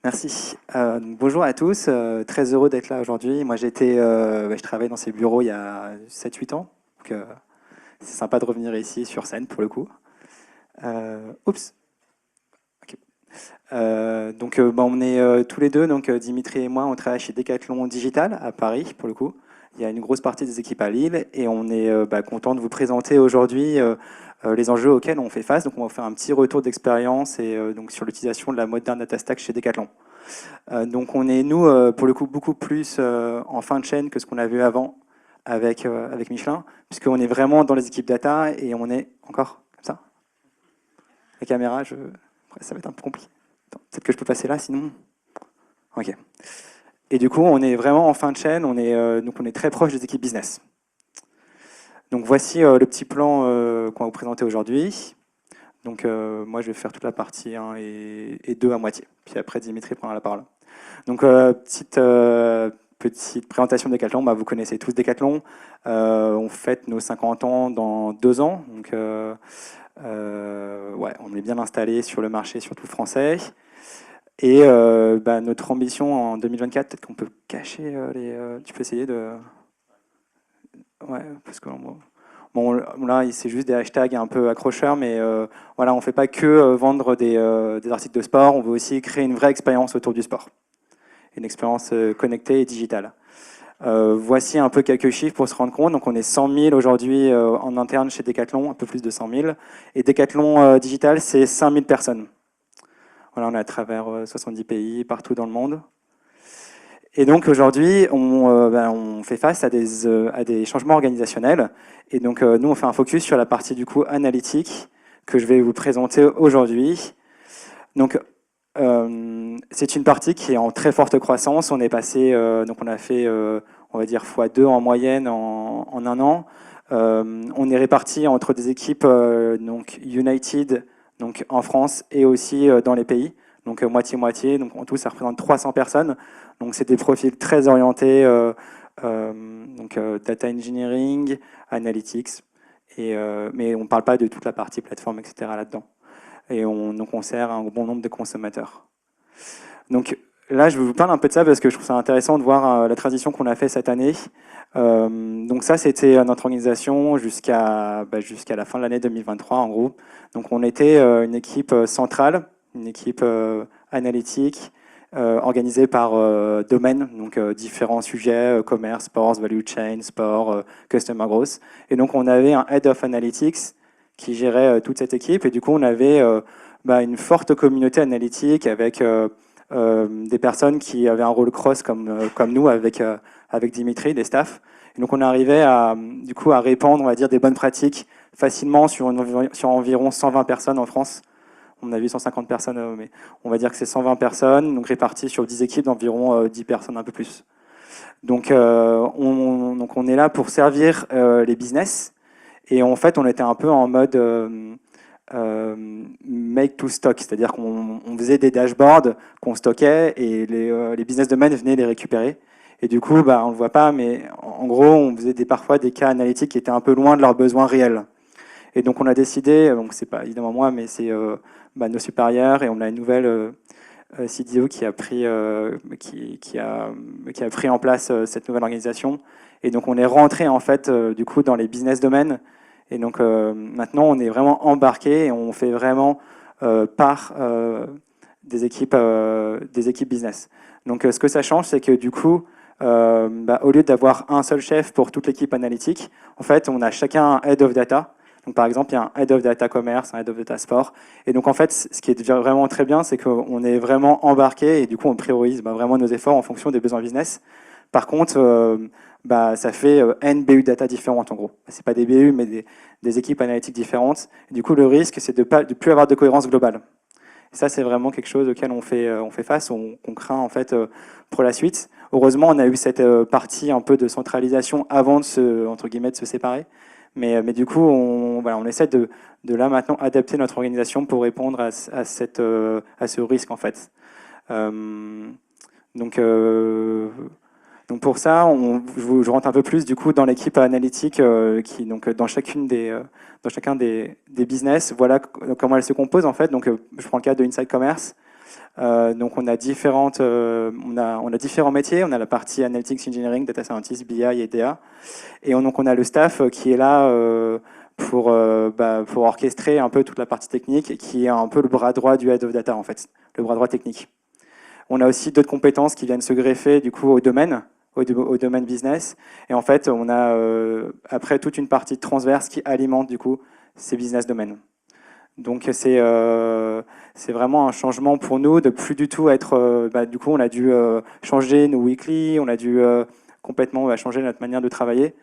Merci. Bonjour à tous, très heureux d'être là aujourd'hui. Moi, je travaille dans ces bureaux il y a 7-8 ans, donc c'est sympa de revenir ici sur scène pour le coup. Oups. Ok. On est tous les deux, donc Dimitri et moi, on travaille chez Decathlon Digital à Paris pour le coup. Il y a une grosse partie des équipes à Lille et on est content de vous présenter aujourd'hui les enjeux auxquels on fait face. Donc on va faire un petit retour d'expérience et donc sur l'utilisation de la Modern Data Stack chez Decathlon. Donc on est, nous, pour le coup, beaucoup plus en fin de chaîne que ce qu'on a vu avant avec Michelin, puisqu'on est vraiment dans les équipes data et on est encore comme ça. La caméra, ça va être un peu compliqué. Peut-être que je peux passer là, sinon... Ok. Et du coup, on est vraiment en fin de chaîne, donc on est très proche des équipes business. Donc voici le petit plan qu'on va vous présenter aujourd'hui. Donc moi, je vais faire toute la partie 1 et 2 à moitié. Puis après, Dimitri prendra la parole. Donc petite présentation de Decathlon. Vous connaissez tous Decathlon. On fête nos 50 ans dans 2 ans. Donc on est bien installé sur le marché, surtout français. Et notre ambition en 2024, peut-être qu'on peut cacher tu peux essayer de... Ouais, parce que... Bon, là, c'est juste des hashtags un peu accrocheurs, mais voilà, on ne fait pas que vendre des articles de sport, on veut aussi créer une vraie expérience autour du sport. Une expérience connectée et digitale. Voici un peu quelques chiffres pour se rendre compte. Donc on est 100 000 aujourd'hui en interne chez Decathlon, un peu plus de 100 000. Et Decathlon Digital, c'est 5 000 personnes. Voilà, on est à travers 70 pays, partout dans le monde. Et donc aujourd'hui, on fait face à des changements organisationnels. Et donc nous, on fait un focus sur la partie du coup analytique que je vais vous présenter aujourd'hui. Donc c'est une partie qui est en très forte croissance. On est passé, donc on a fait, on va dire x2 en moyenne en un an. On est réparti entre des équipes donc United, donc en France et aussi dans les pays. Donc moitié-moitié. Donc en tout, ça représente 300 personnes. Donc c'est des profils très orientés, data engineering, analytics. Mais on ne parle pas de toute la partie plateforme, etc. là-dedans. Et donc on sert un bon nombre de consommateurs. Donc là, je vais vous parler un peu de ça parce que je trouve ça intéressant de voir la transition qu'on a fait cette année. Donc ça, c'était notre organisation jusqu'à la fin de l'année 2023, en gros. Donc on était une équipe centrale, une équipe analytique, organisée par domaine, donc différents sujets, commerce, sports, value chain, sport, customer growth. Et donc on avait un head of analytics qui gérait toute cette équipe. Et du coup, on avait une forte communauté analytique avec des personnes qui avaient un rôle cross comme nous avec Dimitri, des staffs. Et donc, on arrivait à répandre, on va dire, des bonnes pratiques facilement sur environ 120 personnes en France. On a vu 150 personnes, mais on va dire que c'est 120 personnes, donc réparties sur 10 équipes d'environ 10 personnes, un peu plus. Donc, on est là pour servir les business. Et en fait, on était un peu en mode make to stock, c'est-à-dire qu'on faisait des dashboards qu'on stockait et les business domains venaient les récupérer. Et du coup, on ne le voit pas, mais en gros, on faisait parfois des cas analytiques qui étaient un peu loin de leurs besoins réels. Et donc, on a décidé, donc c'est pas évidemment moi, mais c'est nos supérieurs, et on a une nouvelle CDO qui a pris en place cette nouvelle organisation. Et donc, on est rentré en fait du coup dans les business domaines. Et donc maintenant, on est vraiment embarqué et on fait vraiment part des équipes business. Donc ce que ça change, c'est que du coup, au lieu d'avoir un seul chef pour toute l'équipe analytique, en fait, on a chacun un head of data. Donc par exemple, il y a un head of data commerce, un head of data sport. Et donc en fait, ce qui est vraiment très bien, c'est qu'on est vraiment embarqué et du coup, on priorise vraiment nos efforts en fonction des besoins business. Par contre, ça fait N BU data différentes en gros. C'est pas des BU, mais des équipes analytiques différentes. Et du coup, le risque, c'est de plus avoir de cohérence globale. Et ça, c'est vraiment quelque chose auquel on fait face, qu'on craint en fait pour la suite. Heureusement, on a eu cette partie un peu de centralisation avant de se séparer. Mais du coup, on essaie de là maintenant adapter notre organisation pour répondre à ce risque en fait. Donc pour ça, je rentre un peu plus du coup dans l'équipe analytique qui donc dans chacun des business. Voilà comment elle se compose en fait. Donc je prends le cas de Inside Commerce. Donc on a différents métiers. On a la partie Analytics Engineering, Data Scientist, BI et DA. Et donc on a le staff qui est là pour orchestrer un peu toute la partie technique et qui est un peu le bras droit du Head of Data, en fait, le bras droit technique. On a aussi d'autres compétences qui viennent se greffer du coup au domaine business. Et en fait, on a après toute une partie transverse qui alimente du coup ces business domaines. Donc c'est vraiment un changement pour nous de plus du tout être. Du coup, on a dû changer nos weekly, on a dû complètement changer notre manière de travailler.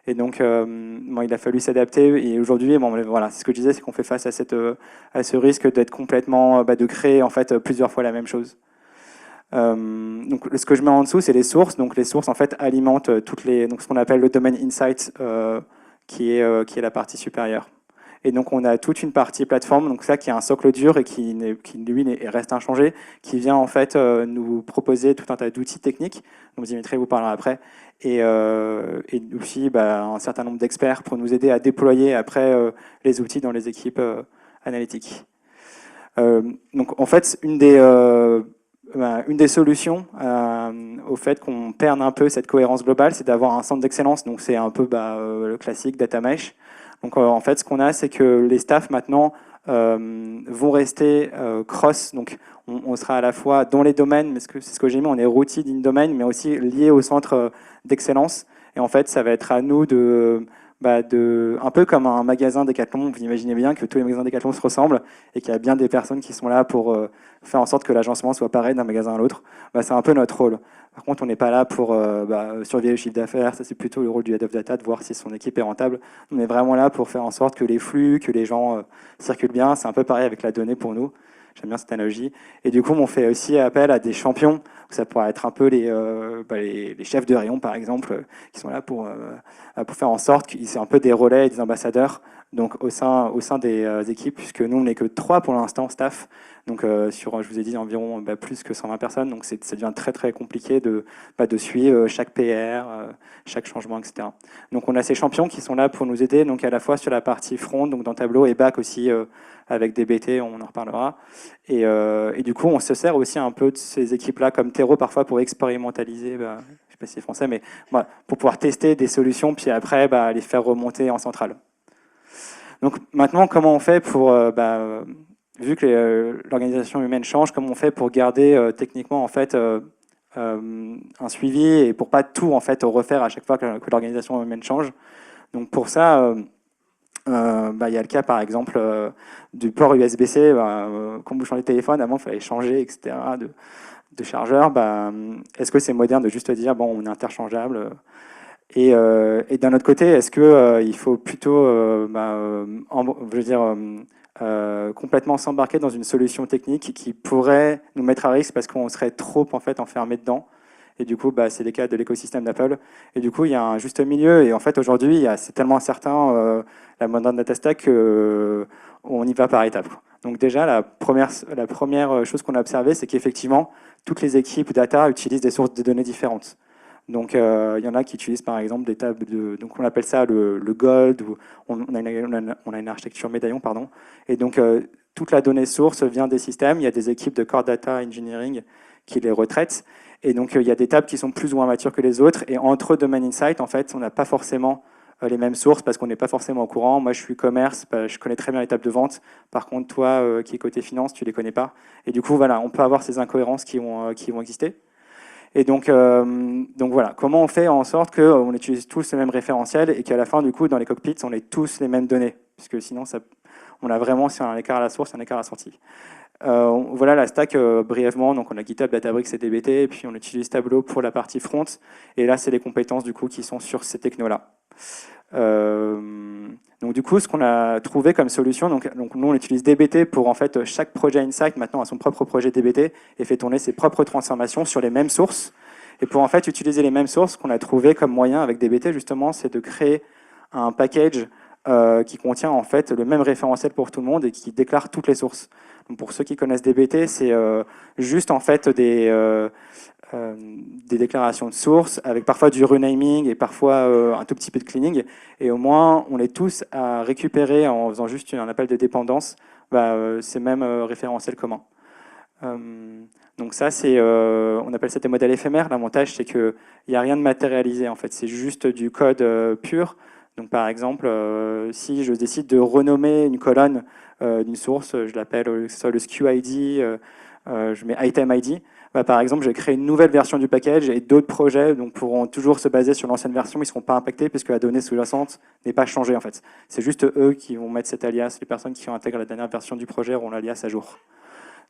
Et donc, il a fallu s'adapter. Et aujourd'hui, voilà, c'est ce que je disais, c'est qu'on fait face à ce risque d'être complètement, de créer en fait plusieurs fois la même chose. Donc, ce que je mets en dessous, c'est les sources. Donc, les sources en fait alimentent donc ce qu'on appelle le domaine insight, qui est la partie supérieure. Et donc, on a toute une partie plateforme, donc ça qui est un socle dur et qui lui reste inchangé, qui vient en fait nous proposer tout un tas d'outils techniques, dont Dimitri vous parlera après, et aussi un certain nombre d'experts pour nous aider à déployer après les outils dans les équipes analytiques. Donc, en fait, une des solutions au fait qu'on perde un peu cette cohérence globale, c'est d'avoir un centre d'excellence. Donc, c'est un peu le classique data mesh. Donc en fait, ce qu'on a, c'est que les staffs maintenant vont rester cross. Donc on sera à la fois dans les domaines, mais c'est ce que j'ai mis, on est rooted in domaine, mais aussi lié au centre d'excellence. Et en fait, ça va être à nous un peu comme un magasin Decathlon. Vous imaginez bien que tous les magasins Decathlon se ressemblent et qu'il y a bien des personnes qui sont là pour faire en sorte que l'agencement soit pareil d'un magasin à l'autre. C'est un peu notre rôle. Par contre, on n'est pas là pour surveiller le chiffre d'affaires. Ça, c'est plutôt le rôle du Head of Data de voir si son équipe est rentable. On est vraiment là pour faire en sorte que les flux, que les gens circulent bien. C'est un peu pareil avec la donnée pour nous. J'aime bien cette analogie. Et du coup, on fait aussi appel à des champions. Ça pourrait être un peu les chefs de rayon, par exemple, qui sont là pour faire en sorte qu'ils soient un peu des relais et des ambassadeurs. Donc au sein des équipes, puisque nous, on n'est que 3 pour l'instant, staff. Donc je vous ai dit, environ plus que 120 personnes. Donc ça devient très, très compliqué de suivre chaque PR, chaque changement, etc. Donc on a ces champions qui sont là pour nous aider, donc à la fois sur la partie front, donc dans Tableau, et back aussi avec DBT, on en reparlera. Et du coup, on se sert aussi un peu de ces équipes-là comme terreau parfois pour expérimentaliser, je ne sais pas si c'est français, mais pour pouvoir tester des solutions, puis après les faire remonter en centrale. Donc maintenant, comment on fait pour, vu que l'organisation humaine change, comment on fait pour garder techniquement en fait un suivi et pour pas tout en fait refaire à chaque fois que l'organisation humaine change. Donc pour ça, il y a le cas par exemple du port USB-C. Quand vous changez de téléphone, avant il fallait changer, etc. de chargeur. Est-ce que c'est moderne de juste dire bon, on est interchangeable? Et d'un autre côté, est-ce que il faut plutôt, complètement s'embarquer dans une solution technique qui pourrait nous mettre à risque parce qu'on serait trop en fait enfermé dedans? Et du coup, c'est les cas de l'écosystème d'Apple. Et du coup, il y a un juste milieu. Et en fait, aujourd'hui, c'est tellement incertain la Modern Data Stack qu'on y va par étapes. Donc déjà, la première chose qu'on a observée, c'est qu'effectivement, toutes les équipes data utilisent des sources de données différentes. Donc, il y en a qui utilisent par exemple des tables donc on appelle ça le gold, ou on a une architecture médaillon, pardon. Et donc, toute la donnée source vient des systèmes. Il y a des équipes de core data engineering qui les retraitent. Et donc, il y a des tables qui sont plus ou moins matures que les autres. Et entre domain insight, en fait, on n'a pas forcément les mêmes sources parce qu'on n'est pas forcément au courant. Moi, je suis commerce, je connais très bien les tables de vente. Par contre, toi, qui es côté finance, tu les connais pas. Et du coup, voilà, on peut avoir ces incohérences qui vont exister. Et donc voilà, comment on fait en sorte qu'on utilise tous les mêmes référentiels et qu'à la fin, du coup, dans les cockpits, on ait tous les mêmes données, puisque sinon, on a vraiment, si on a un écart à la source, un écart à la sortie. Voilà la stack brièvement. Donc on a GitHub, Databricks et DBT, et puis on utilise Tableau pour la partie front. Et là, c'est les compétences du coup qui sont sur ces technos-là. Donc du coup, ce qu'on a trouvé comme solution, donc nous on utilise DBT pour en fait chaque projet Insight maintenant a son propre projet DBT et fait tourner ses propres transformations sur les mêmes sources. Et pour en fait utiliser les mêmes sources, ce qu'on a trouvé comme moyen avec DBT justement, c'est de créer un package qui contient en fait le même référentiel pour tout le monde et qui déclare toutes les sources. Donc pour ceux qui connaissent DBT, c'est juste en fait des déclarations de sources avec parfois du renaming et parfois un tout petit peu de cleaning. Et au moins, on les tous à récupérer en faisant juste un appel de dépendance ces mêmes référentiels communs. Donc ça, on appelle ça des modèles éphémères. L'avantage, c'est qu'il n'y a rien de matérialisé, en fait. C'est juste du code pur. Donc par exemple, si je décide de renommer une colonne d'une source, je l'appelle que ce soit le SKU ID, je mets item ID. Bah, par exemple, je vais créer une nouvelle version du package et d'autres projets donc, pourront toujours se baser sur l'ancienne version. Ils ne seront pas impactés puisque la donnée sous-jacente n'est pas changée, en fait. C'est juste eux qui vont mettre cet alias. Les personnes qui ont intégré la dernière version du projet auront l'alias à jour.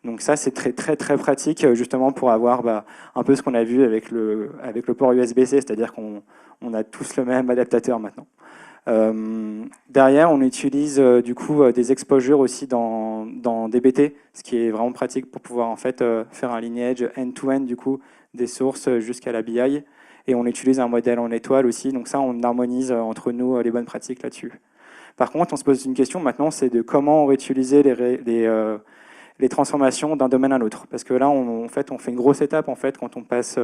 Donc ça, c'est très, très, très pratique, justement, pour avoir un peu ce qu'on a vu avec le port USB-C, c'est-à-dire qu'on a tous le même adaptateur maintenant. Derrière, on utilise du coup des exposures aussi dans DBT, ce qui est vraiment pratique pour pouvoir en fait faire un lineage end-to-end du coup des sources jusqu'à la BI. Et on utilise un modèle en étoile aussi, donc ça, on harmonise entre nous les bonnes pratiques là-dessus. Par contre, on se pose une question maintenant, c'est de comment on va utiliser les transformations d'un domaine à l'autre. Parce que là, en fait, on fait une grosse étape en fait, quand on passe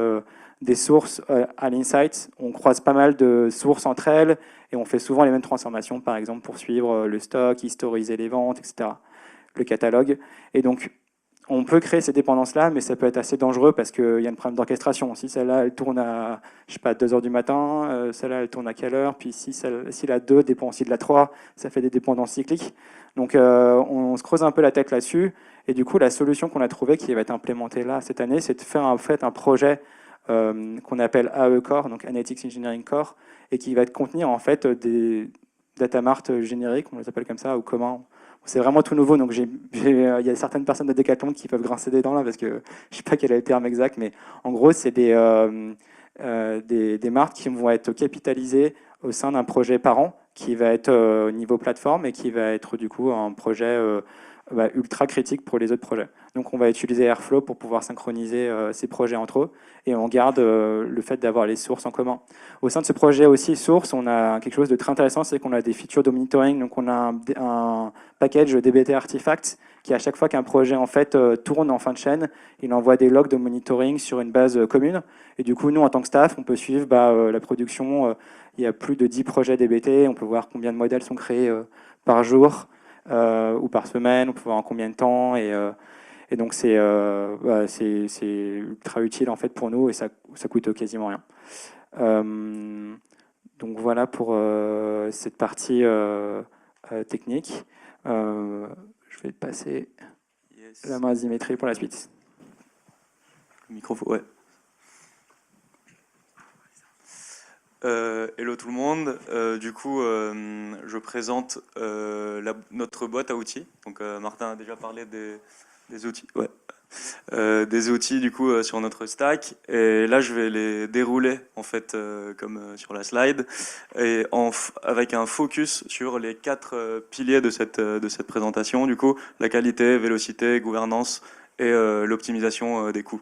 des sources à l'insight. On croise pas mal de sources entre elles et on fait souvent les mêmes transformations, par exemple pour suivre le stock, historiser les ventes, etc., le catalogue. Et donc, on peut créer ces dépendances-là, mais ça peut être assez dangereux parce qu'il y a un problème d'orchestration. Si celle-là, elle tourne à, je sais pas, 2 heures du matin, celle-là, elle tourne à quelle heure, puis si la 2 dépend aussi de la 3, ça fait des dépendances cycliques. Donc, on se creuse un peu la tête là-dessus. Et du coup, la solution qu'on a trouvée, qui va être implémentée là cette année, c'est de faire en fait un projet qu'on appelle AE Core, donc Analytics Engineering Core, et qui va contenir en fait des data marts génériques, on les appelle comme ça, ou comment. C'est vraiment tout nouveau, donc il y a certaines personnes de Decathlon qui peuvent grincer des dents là, parce que je ne sais pas quel est le terme exact, mais en gros, c'est des marques qui vont être capitalisées au sein d'un projet par an, qui va être au niveau plateforme et qui va être du coup un projet ultra critique pour les autres projets. Donc on va utiliser Airflow pour pouvoir synchroniser ces projets entre eux et on garde le fait d'avoir les sources en commun. Au sein de ce projet aussi source, on a quelque chose de très intéressant, c'est qu'on a des features de monitoring. Donc on a un package DBT Artifact qui à chaque fois qu'un projet en fait tourne en fin de chaîne, il envoie des logs de monitoring sur une base commune. Et du coup, nous en tant que staff, on peut suivre la production. Il y a plus de 10 projets DBT, on peut voir combien de modèles sont créés par jour. Ou par semaine, on peut voir en combien de temps, et donc c'est ultra utile en fait pour nous et ça coûte quasiment rien. Donc voilà pour cette partie technique. Je vais passer la main à Dimitri pour la suite. Le micro, ouais. Hello tout le monde. Du coup, je présente notre boîte à outils. Donc, Martin a déjà parlé des outils. Ouais. Des outils du coup sur notre stack. Et là, je vais les dérouler en fait comme sur la slide, et avec un focus sur les 4 piliers de cette présentation. Du coup, la qualité, vélocité, gouvernance et l'optimisation des coûts.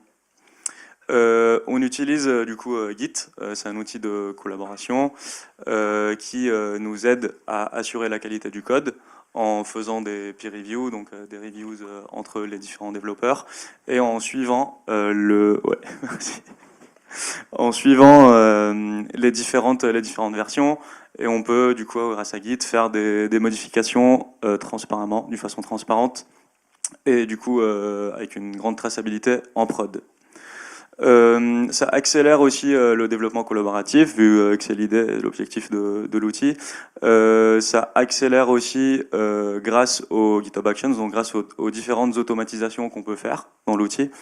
On utilise du coup Git, c'est un outil de collaboration qui nous aide à assurer la qualité du code en faisant des peer reviews, donc des reviews entre les différents développeurs, et en suivant en suivant les différentes versions, et on peut du coup grâce à Git faire des modifications transparentement, d'une façon transparente, et du coup avec une grande traçabilité en prod. Ça accélère aussi le développement collaboratif, vu que c'est l'idée, l'objectif de l'outil. Ça accélère aussi grâce aux GitHub Actions, donc grâce aux différentes automatisations qu'on peut faire dans l'outil,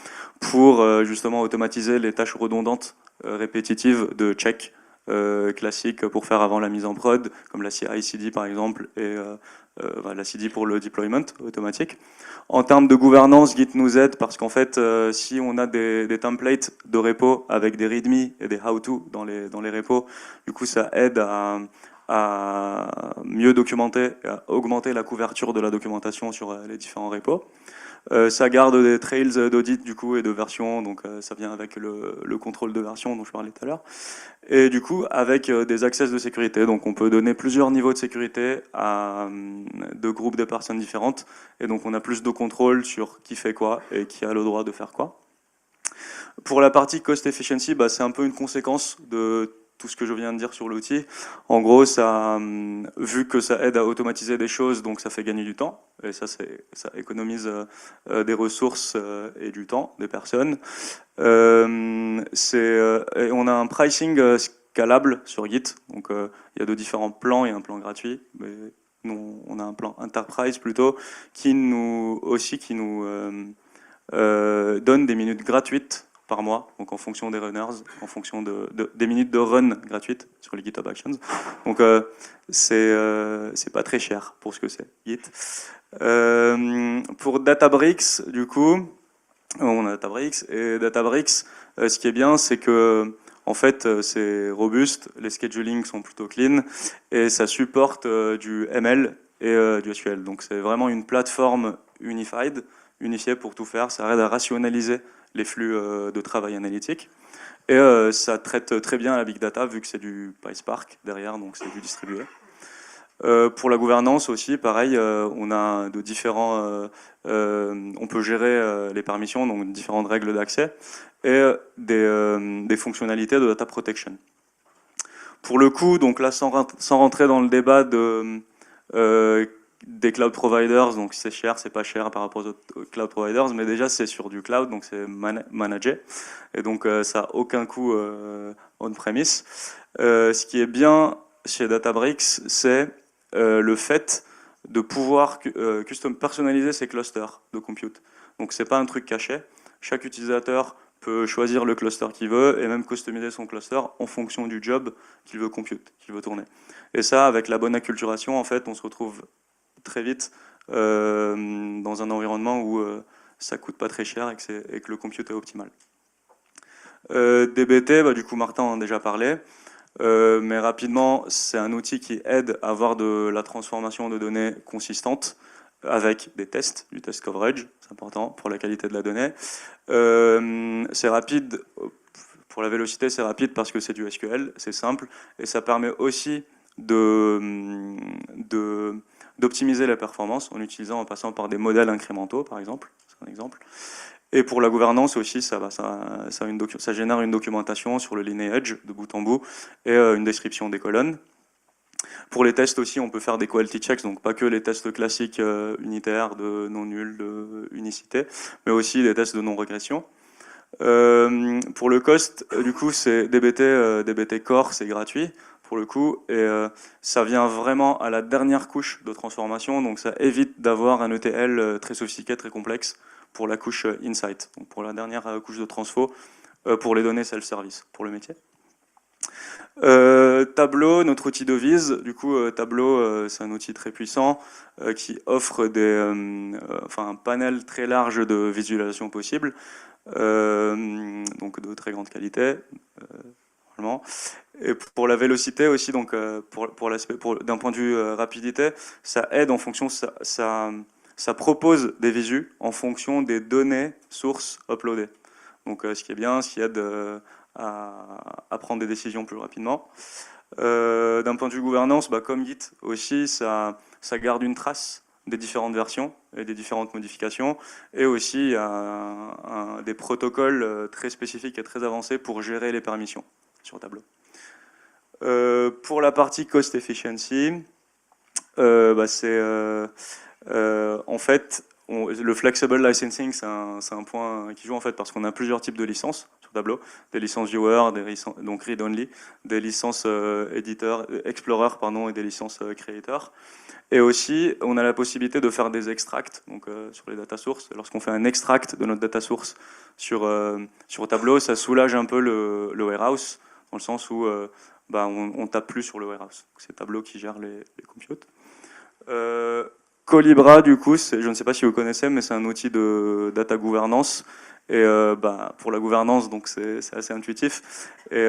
pour justement automatiser les tâches redondantes, répétitives de check classiques pour faire avant la mise en prod, comme la CI/CD par exemple, et la CD pour le deployment automatique. En termes de gouvernance, Git nous aide parce qu'en fait, si on a des templates de repos avec des readme et des how-to dans les repos, du coup ça aide à mieux documenter, à augmenter la couverture de la documentation sur les différents repos. Ça garde des trails d'audit du coup et de version, donc ça vient avec le contrôle de version dont je parlais tout à l'heure. Et du coup, avec des access de sécurité, donc on peut donner plusieurs niveaux de sécurité à 2 groupes de personnes différentes, et donc on a plus de contrôle sur qui fait quoi et qui a le droit de faire quoi. Pour la partie cost efficiency, c'est un peu une conséquence de tout ce que je viens de dire sur l'outil. En gros, ça, vu que ça aide à automatiser des choses, donc ça fait gagner du temps, et ça économise des ressources et du temps des personnes. Et on a un pricing scalable sur Git, donc il y a de différents plans, il y a un plan gratuit, mais nous on a un plan enterprise plutôt, qui nous donne des minutes gratuites par mois, donc en fonction des runners, en fonction des minutes de run gratuites sur les GitHub Actions. Donc c'est pas très cher pour ce que c'est, Git. Pour Databricks, du coup, on a Databricks, et Databricks, ce qui est bien, c'est que en fait, c'est robuste, les schedulings sont plutôt clean, et ça supporte du ML et du SQL. Donc c'est vraiment une plateforme unifiée pour tout faire, ça aide à rationaliser les flux de travail analytique. Et ça traite très bien la big data, vu que c'est du PySpark derrière, donc c'est du distribué. Pour la gouvernance aussi, pareil, on a de différents, on peut gérer les permissions, donc différentes règles d'accès, et des fonctionnalités de data protection. Pour le coup, donc là, sans rentrer dans le débat des cloud providers, donc c'est cher, c'est pas cher par rapport aux autres cloud providers, mais déjà c'est sur du cloud, donc c'est managé, et donc ça n'a aucun coût on-premise. Ce qui est bien chez Databricks, c'est le fait de pouvoir personnaliser ses clusters de compute. Donc c'est pas un truc caché, chaque utilisateur peut choisir le cluster qu'il veut et même customiser son cluster en fonction du job qu'il veut compute, qu'il veut tourner. Et ça, avec la bonne acculturation, en fait, on se retrouve très vite dans un environnement où ça coûte pas très cher et que le compute est optimal. DBT, du coup Martin en a déjà parlé, mais rapidement, c'est un outil qui aide à avoir de la transformation de données consistante avec des tests, du test coverage, c'est important pour la qualité de la donnée. C'est rapide, pour la vélocité c'est rapide parce que c'est du SQL, c'est simple, et ça permet aussi d'optimiser la performance en passant par des modèles incrémentaux, par exemple, c'est un exemple. Et pour la gouvernance aussi, ça génère une documentation sur le lineage de bout en bout et une description des colonnes. Pour les tests aussi, on peut faire des quality checks, donc pas que les tests classiques unitaires de non nul, de unicité, mais aussi des tests de non-régression. Pour le cost, du coup, c'est DBT Core, c'est gratuit pour le coup, et ça vient vraiment à la dernière couche de transformation, donc ça évite d'avoir un ETL très sophistiqué, très complexe pour la couche Insight, donc pour la dernière couche de transfo, pour les données self-service, pour le métier. Tableau, notre outil de vise, du coup Tableau c'est un outil très puissant qui offre un panel très large de visualisation possible, donc de très grande qualité, normalement. Et pour la vélocité aussi, donc d'un point de vue rapidité, ça aide en fonction, ça propose des visus en fonction des données sources uploadées. Donc ce qui est bien, ce qui aide à prendre des décisions plus rapidement. D'un point de vue gouvernance, comme Git aussi, ça garde une trace des différentes versions et des différentes modifications, et aussi des protocoles très spécifiques et très avancés pour gérer les permissions sur Tableau. Pour la partie cost efficiency, c'est en fait le flexible licensing, c'est un point qui joue en fait parce qu'on a plusieurs types de licences sur Tableau, des licences viewer, donc read only, des licences explorer et des licences creator. Et aussi, on a la possibilité de faire des extracts donc, sur les data sources. Lorsqu'on fait un extract de notre data source sur Tableau, ça soulage un peu le warehouse, dans le sens où on tape plus sur le warehouse. C'est Tableau qui gère les computes. Collibra, du coup, je ne sais pas si vous connaissez, mais c'est un outil de data gouvernance. Et pour la gouvernance, donc c'est assez intuitif. Et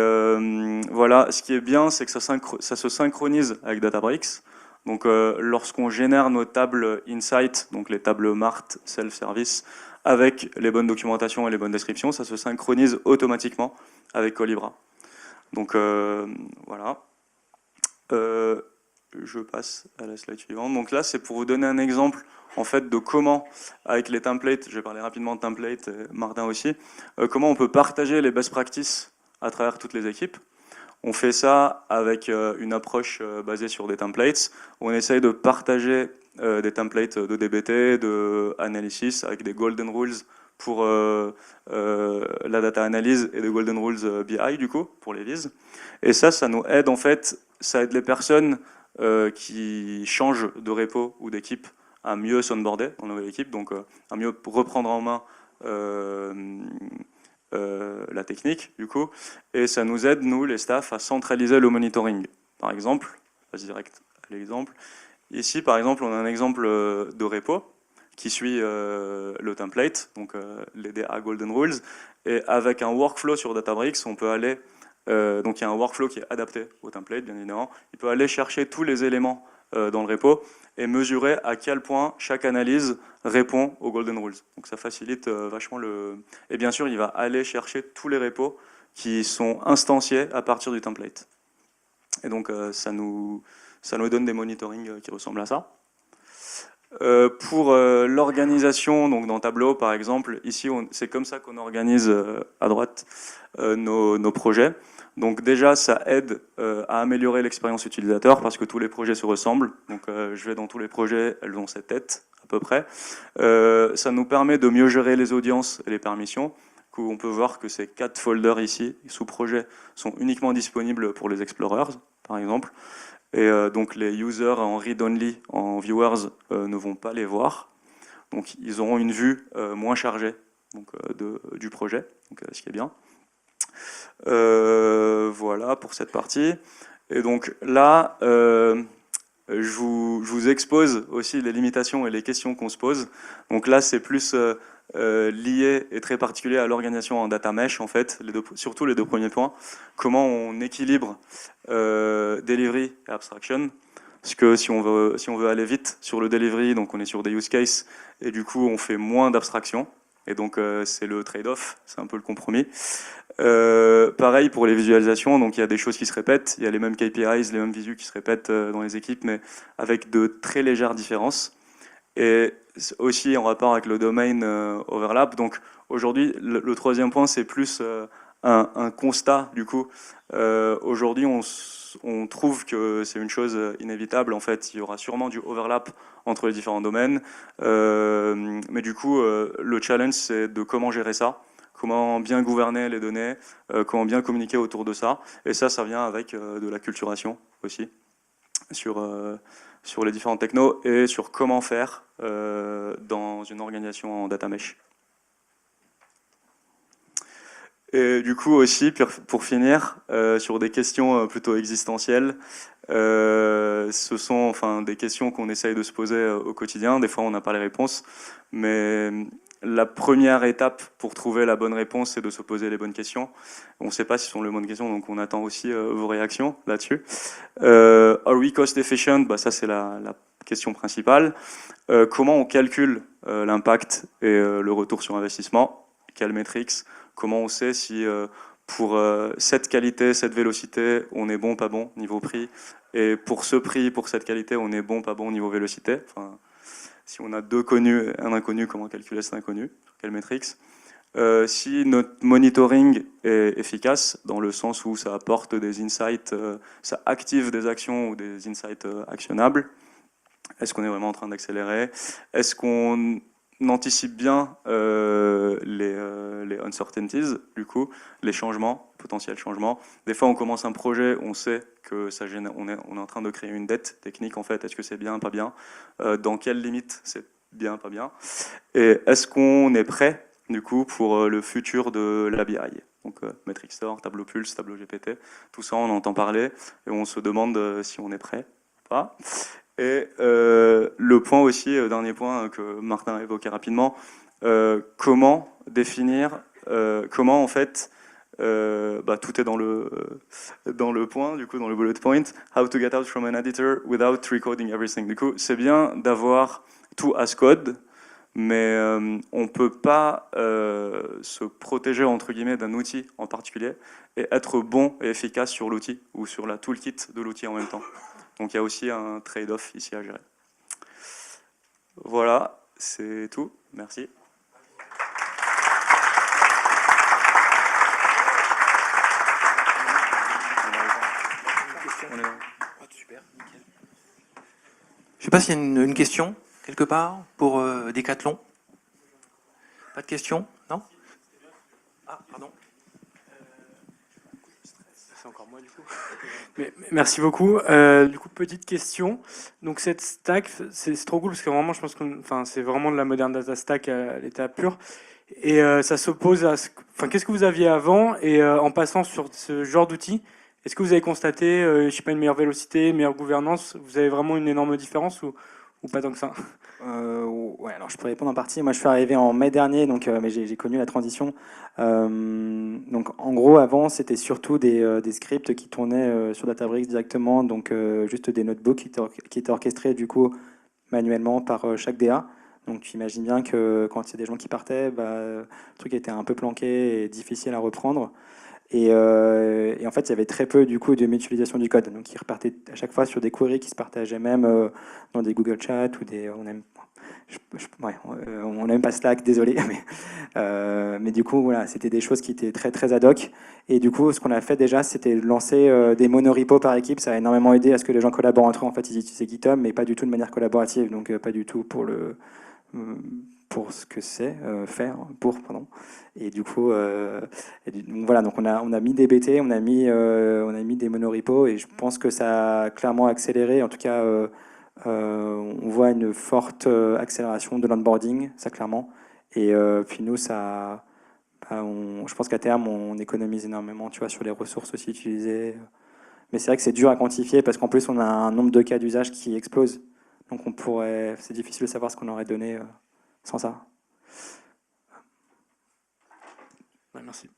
voilà, ce qui est bien, c'est que ça se synchronise avec Databricks. Donc lorsqu'on génère nos tables Insight, donc les tables Mart, Self-Service, avec les bonnes documentations et les bonnes descriptions, ça se synchronise automatiquement avec Collibra. Donc voilà. Je passe à la slide suivante. Donc là, c'est pour vous donner un exemple en fait de comment, avec les templates, je vais parler rapidement de templates, Martin aussi, comment on peut partager les best practices à travers toutes les équipes. On fait ça avec une approche basée sur des templates. On essaye de partager des templates de DBT, de analysis, avec des golden rules pour la data analyse et des golden rules BI, du coup, pour les vises. Et ça nous aide, en fait, ça aide les personnes qui changent de repo ou d'équipe à mieux s'onboarder dans la nouvelle équipe, donc à mieux reprendre en main la technique, du coup, et ça nous aide, nous, les staffs, à centraliser le monitoring. Par exemple, je passe direct à l'exemple. Ici, par exemple, on a un exemple de repo qui suit le template, donc les DA Golden Rules, et avec un workflow sur Databricks, on peut aller, donc il y a un workflow qui est adapté au template, bien évidemment, il peut aller chercher tous les éléments dans le repo et mesurer à quel point chaque analyse répond aux Golden Rules. Donc ça facilite vachement le... Et bien sûr, il va aller chercher tous les repos qui sont instanciés à partir du template. Et donc ça nous donne des monitorings qui ressemblent à ça. Pour l'organisation, donc dans Tableau par exemple, ici c'est comme ça qu'on organise à droite nos projets. Donc déjà ça aide à améliorer l'expérience utilisateur parce que tous les projets se ressemblent. Donc je vais dans tous les projets, elles ont cette tête à peu près. Ça nous permet de mieux gérer les audiences et les permissions. On peut voir que ces 4 folders ici, sous-projets, sont uniquement disponibles pour les explorers, par exemple. Et donc les users en read-only, en viewers, ne vont pas les voir. Donc ils auront une vue moins chargée donc, du projet, donc, ce qui est bien. Voilà pour cette partie. Et donc là, je vous expose aussi les limitations et les questions qu'on se pose. Donc là, c'est plus lié et très particulier à l'organisation en data mesh, en fait, surtout les 2 premiers points. Comment on équilibre delivery et abstraction. Parce que si on veut aller vite sur le delivery, donc on est sur des use cases, et du coup on fait moins d'abstraction. Et donc c'est le trade-off, c'est un peu le compromis. Pareil pour les visualisations, donc il y a des choses qui se répètent, il y a les mêmes KPIs, les mêmes visus qui se répètent dans les équipes, mais avec de très légères différences. Et aussi en rapport avec le domain overlap. Donc aujourd'hui, le troisième point, c'est plus un constat, du coup. Aujourd'hui, on trouve que c'est une chose inévitable. En fait, il y aura sûrement du overlap entre les différents domaines. Mais du coup, le challenge, c'est de comment gérer ça, comment bien gouverner les données, comment bien communiquer autour de ça. Et ça vient avec de la culturation aussi, sur les différents technos et sur comment faire dans une organisation en data mesh. Et du coup aussi, pour finir, sur des questions plutôt existentielles, ce sont enfin des questions qu'on essaye de se poser au quotidien. Des fois, on n'a pas les réponses, mais la première étape pour trouver la bonne réponse, c'est de se poser les bonnes questions. On ne sait pas si ce sont les bonnes questions, donc on attend aussi vos réactions là-dessus. Are we cost efficient? Bah, ça, c'est la question principale. Comment on calcule l'impact et le retour sur investissement? Quelles métriques? Comment on sait si pour cette qualité, cette vélocité, on est bon, pas bon, niveau prix, et pour ce prix, pour cette qualité, on est bon, pas bon, niveau vélocité. Enfin, si on a 2 connus et un inconnu, comment calculer cet inconnu? Quelles métriques? Si notre monitoring est efficace, dans le sens où ça apporte des insights, ça active des actions ou des insights actionnables, est-ce qu'on est vraiment en train d'accélérer? Est-ce qu'on anticipe bien les uncertainties, du coup, les changements, potentiels changements? Des fois, on commence un projet, on sait que ça génère, on est en train de créer une dette technique, en fait. Est-ce que c'est bien, pas bien? Dans quelle limite c'est bien, pas bien? Et est-ce qu'on est prêt, du coup, pour le futur de la BI? Donc, Metric Store, Tableau Pulse, Tableau GPT, tout ça, on entend parler et on se demande si on est prêt ou pas. Et le point aussi, dernier point que Martin a évoqué rapidement, comment définir, comment en fait, tout est dans le point, du coup dans le bullet point, how to get out from an editor without recoding everything. Du coup, c'est bien d'avoir tout as code, mais on ne peut pas se protéger entre guillemets d'un outil en particulier et être bon et efficace sur l'outil ou sur la toolkit de l'outil en même temps. Donc il y a aussi un trade-off ici à gérer. Voilà, c'est tout. Merci. sais pas s'il y a une question quelque part pour Decathlon. Pas de question? Non? Ah, pardon. C'est encore moi du coup. Merci beaucoup. Du coup, petite question. Donc cette stack, c'est trop cool parce que vraiment, je pense que c'est vraiment de la moderne data stack à l'état pur. Et ça s'oppose à qu'est-ce que vous aviez avant et en passant sur ce genre d'outils, est-ce que vous avez constaté, je sais pas, une meilleure vélocité, une meilleure gouvernance? Vous avez vraiment une énorme différence ou pas tant que ça? Ouais, alors je peux répondre en partie. Moi, je suis arrivé en mai dernier, donc, mais j'ai connu la transition. Donc, en gros, avant, c'était surtout des scripts qui tournaient sur Databricks directement, donc juste des notebooks qui étaient orchestrés du coup manuellement par chaque DA. Donc, tu imagines bien que quand il y a des gens qui partaient, le truc était un peu planqué et difficile à reprendre. Et en fait, il y avait très peu du coup de mutualisation du code. Donc, ils repartaient à chaque fois sur des queries qui se partageaient même dans des Google Chat ou des. On n'aime pas Slack, désolé, mais du coup, voilà, c'était des choses qui étaient très très ad hoc. Et du coup, ce qu'on a fait déjà, c'était lancer des monorepos par équipe. Ça a énormément aidé à ce que les gens collaborent entre eux. En fait, ils utilisaient GitHub, mais pas du tout de manière collaborative, donc pas du tout pour ce que c'est pardon. Et du coup, donc voilà, donc on a mis des BT, on a mis des monorepos, et je pense que ça a clairement accéléré. En tout cas, on voit une forte accélération de l'onboarding, ça clairement. Et puis nous, je pense qu'à terme, on économise énormément, tu vois, sur les ressources aussi utilisées. Mais c'est vrai que c'est dur à quantifier parce qu'en plus, on a un nombre de cas d'usage qui explose. Donc c'est difficile de savoir ce qu'on aurait donné sans ça. Ouais, merci.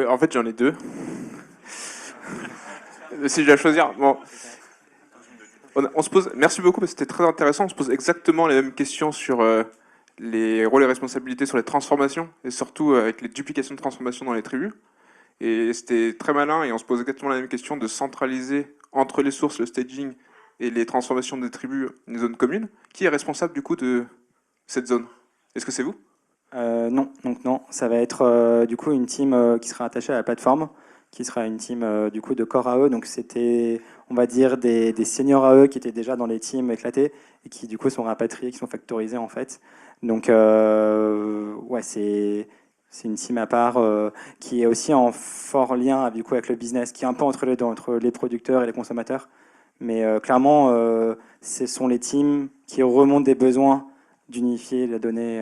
En fait, j'en ai deux. Si je dois choisir, bon. On se pose. Merci beaucoup, parce que c'était très intéressant. On se pose exactement les mêmes questions sur les rôles et responsabilités sur les transformations, et surtout avec les duplications de transformations dans les tribus. Et c'était très malin, et on se pose exactement la même question de centraliser entre les sources, le staging et les transformations des tribus, une zone commune. Qui est responsable du coup de cette zone? Est-ce que c'est vous? Non, donc non, ça va être du coup une team qui sera attachée à la plateforme, qui sera une team du coup de core AE. Donc c'était, on va dire, des seniors AE qui étaient déjà dans les teams éclatés et qui du coup sont rapatriés, qui sont factorisés en fait. Donc ouais, c'est une team à part qui est aussi en fort lien du coup avec le business, qui est un peu entre les deux, entre les producteurs et les consommateurs. Mais clairement, ce sont les teams qui remontent des besoins d'unifier la donnée.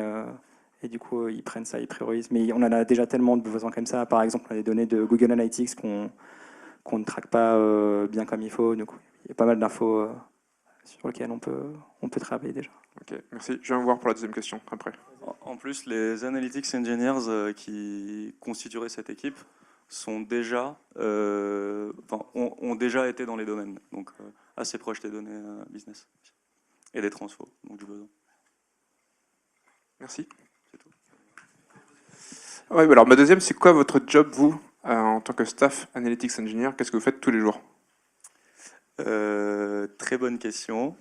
Et du coup, ils prennent ça, ils priorisent. Mais on en a déjà tellement de besoins comme ça. Par exemple, on a des données de Google Analytics qu'on ne traque pas bien comme il faut. Donc, il y a pas mal d'infos sur lesquelles on peut travailler déjà. Ok, merci. Je vais voir pour la deuxième question après. En plus, les analytics engineers qui constitueraient cette équipe sont déjà, ont déjà été dans les domaines, donc assez proches des données business et des transfos, donc du besoin. Merci. Ouais, alors ma deuxième, c'est quoi votre job, vous, en tant que staff Analytics Engineer? Qu'est-ce que vous faites tous les jours? Très bonne question.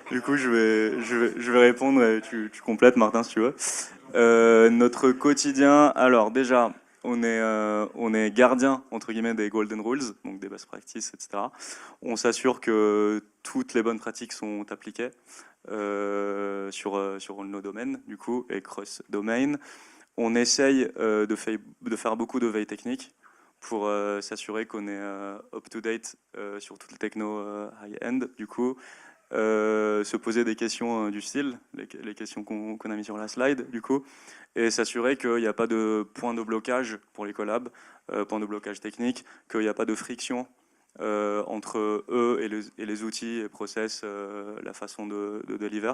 Du coup, je vais répondre et tu complètes, Martin, si tu veux. Notre quotidien, alors déjà, on est gardien, entre guillemets, des golden rules, donc des best practices, etc. On s'assure que toutes les bonnes pratiques sont appliquées sur nos domaines, du coup, et cross-domain. On essaye de faire beaucoup de veille technique pour s'assurer qu'on est up-to-date sur toutes les techno high-end, du coup. Se poser des questions du style, les questions qu'on a mis sur la slide, du coup, et s'assurer qu'il n'y a pas de point de blocage pour les collabs, point de blocage technique, qu'il n'y a pas de friction entre eux et les outils et process, la façon de deliver.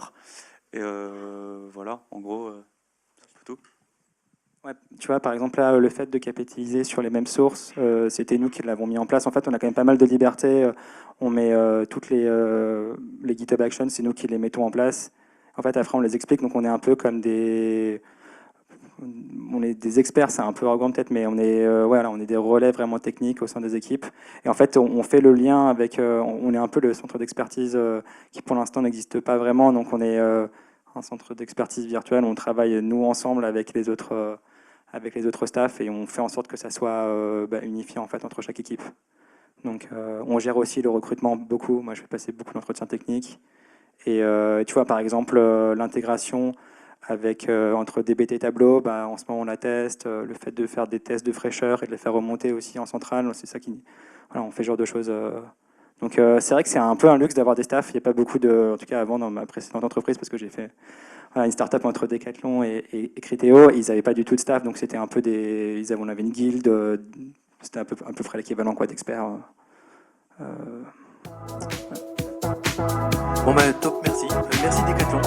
Et voilà, en gros, c'est un peu tout. Ouais, tu vois, par exemple, là, le fait de capitaliser sur les mêmes sources, c'était nous qui l'avons mis en place. En fait, on a quand même pas mal de liberté. On met toutes les GitHub Actions, c'est nous qui les mettons en place. En fait, après, on les explique. Donc, on est un peu comme on est des experts, c'est un peu arrogant peut-être, mais voilà, on est des relais vraiment techniques au sein des équipes. Et en fait, on fait le lien avec... on est un peu le centre d'expertise qui, pour l'instant, n'existe pas vraiment. Donc, on est un centre d'expertise virtuel. On travaille, nous, ensemble avec les autres avec les autres staffs et on fait en sorte que ça soit unifié en fait entre chaque équipe. Donc on gère aussi le recrutement beaucoup. Moi je fais passer beaucoup d'entretiens techniques et tu vois par exemple l'intégration avec entre DBT et Tableau, en ce moment on la teste, le fait de faire des tests de fraîcheur et de les faire remonter aussi en centrale, c'est ça qui, voilà, on fait ce genre de choses. Donc c'est vrai que c'est un peu un luxe d'avoir des staffs. Il n'y a pas beaucoup de, en tout cas avant dans ma précédente entreprise, parce que j'ai fait une start-up entre Decathlon et Criteo, ils n'avaient pas du tout de staff, donc c'était un peu on avait une guilde, c'était à peu près l'équivalent quoi d'experts. Bon top, merci. Merci Decathlon.